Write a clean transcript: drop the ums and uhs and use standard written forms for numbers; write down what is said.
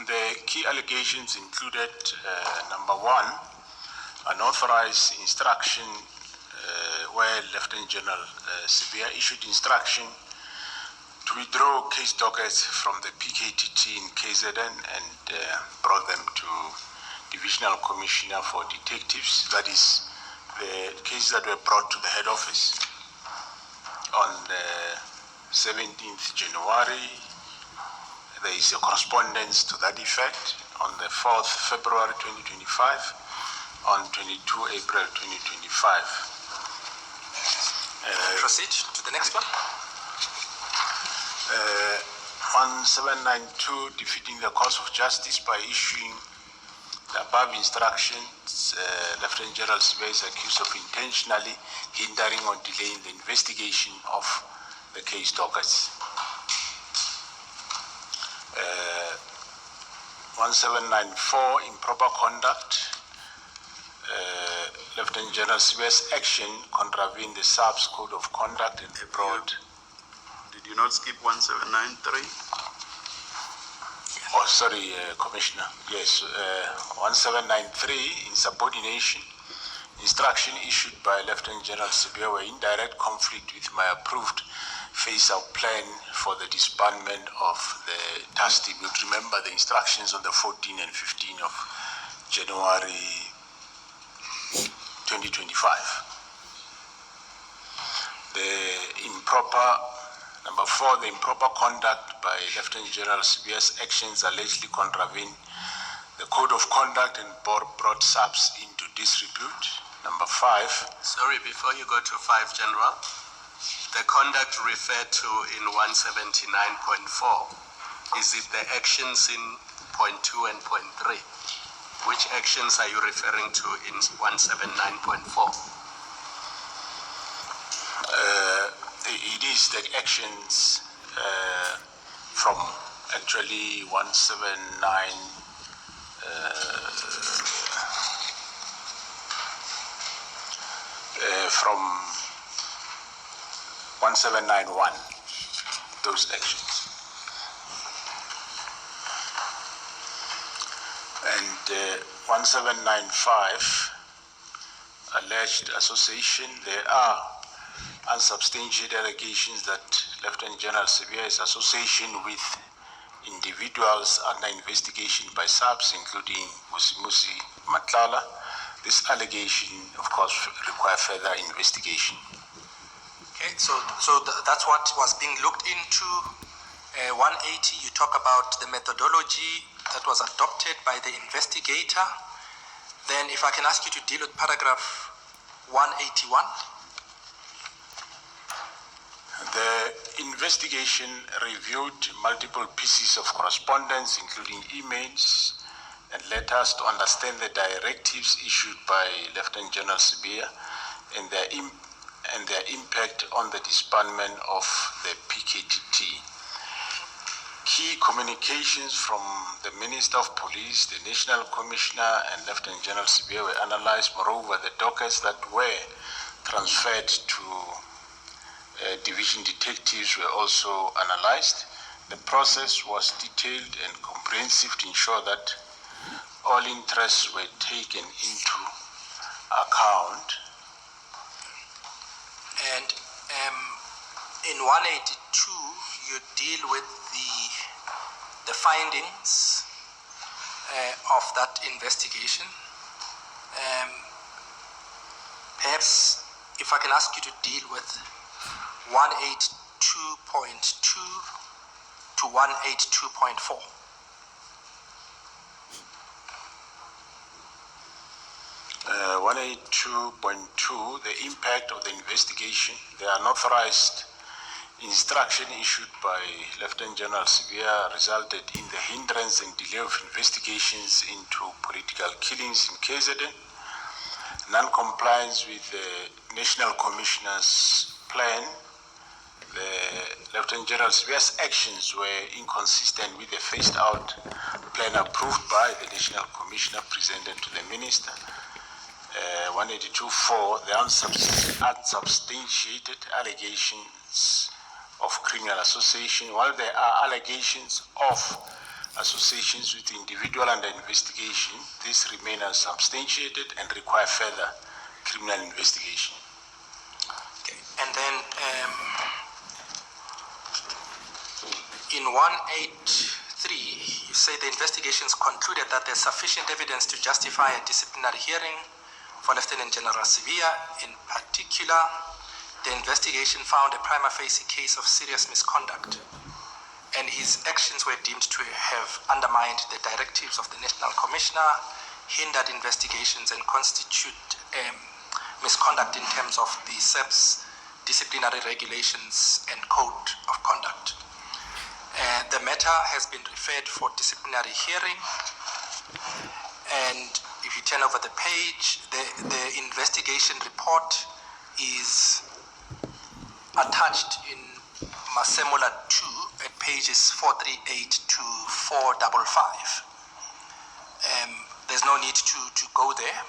The key allegations included, number one, unauthorized instruction where Lieutenant General Sibiya issued instruction to withdraw case dockets from the PKTT in KZN and brought them to Divisional Commissioner for Detectives. That is, the cases that were brought to the head office on 17th January. There is a correspondence to that effect on the 4th February 2025, on 22 April 2025. Proceed to the next one. 1792, defeating the cause of justice by issuing the above instructions. Lieutenant General Sibiya is accused of intentionally hindering or delaying the investigation of the case dockets. 1794, improper conduct. Lieutenant General Sibiya's action contravened the SAPS Code of Conduct and abroad. Did you not skip 1793? Oh, sorry, Commissioner. Yes, 1793, insubordination. Instruction issued by Lieutenant General Sibiya were in direct conflict with my approved phase-out plan for the disbandment of the task team. You remember the instructions on the 14th and 15th of January 2025. Number four, the improper conduct by Lieutenant General Sibiya's actions allegedly contravened the Code of Conduct and brought SAPS into disrepute. Number five. Sorry, before you go to 5, General, the conduct referred to in 179.4, is it the actions in point 2 and point 3? Which actions are you referring to in 179.4? It is the actions from actually 179 from 1791, those actions. And 1795, alleged association. There are unsubstantiated allegations that Lieutenant General Sibiya's association with individuals under investigation by SAPS, including Musi Matlala. This allegation, of course, requires further investigation. Okay, so that's what was being looked into. 180, you talk about the methodology that was adopted by the investigator. Then if I can ask you to deal with paragraph 181. The investigation reviewed multiple pieces of correspondence, including emails and letters, to understand the directives issued by Lieutenant General Sibiya and their impact on the disbandment of the PKTT. Key communications from the Minister of Police, the National Commissioner, and Lieutenant General Sibiya were analyzed. Moreover, the dockets that were transferred to division detectives were also analyzed. The process was detailed and comprehensive to ensure that all interests were taken into account. And in 182, you deal with the findings of that investigation. Perhaps if I can ask you to deal with 182.2 to 182.4. Uh, 182.2, the impact of the investigation. The unauthorized instruction issued by Lieutenant General Sibiya resulted in the hindrance and delay of investigations into political killings in KZN. Non-compliance with the National Commissioner's plan. The Lieutenant General Sibiya's actions were inconsistent with the phased-out plan approved by the National Commissioner presented to the Minister. 182.4, the unsubstantiated allegations of criminal association. While there are allegations of associations with the individual under investigation, these remain unsubstantiated and require further criminal investigation. Okay. And then in 183, you say the investigations concluded that there's sufficient evidence to justify a disciplinary hearing for Lieutenant General Sevilla. In particular, the investigation found a prima facie case of serious misconduct, and his actions were deemed to have undermined the directives of the National Commissioner, hindered investigations, and constitute misconduct in terms of the SEP's disciplinary regulations and code of conduct. The matter has been referred for disciplinary hearing, and if you turn over the page, the investigation report is attached in Masemola 2 at pages 438 to 455. There's no need to go there.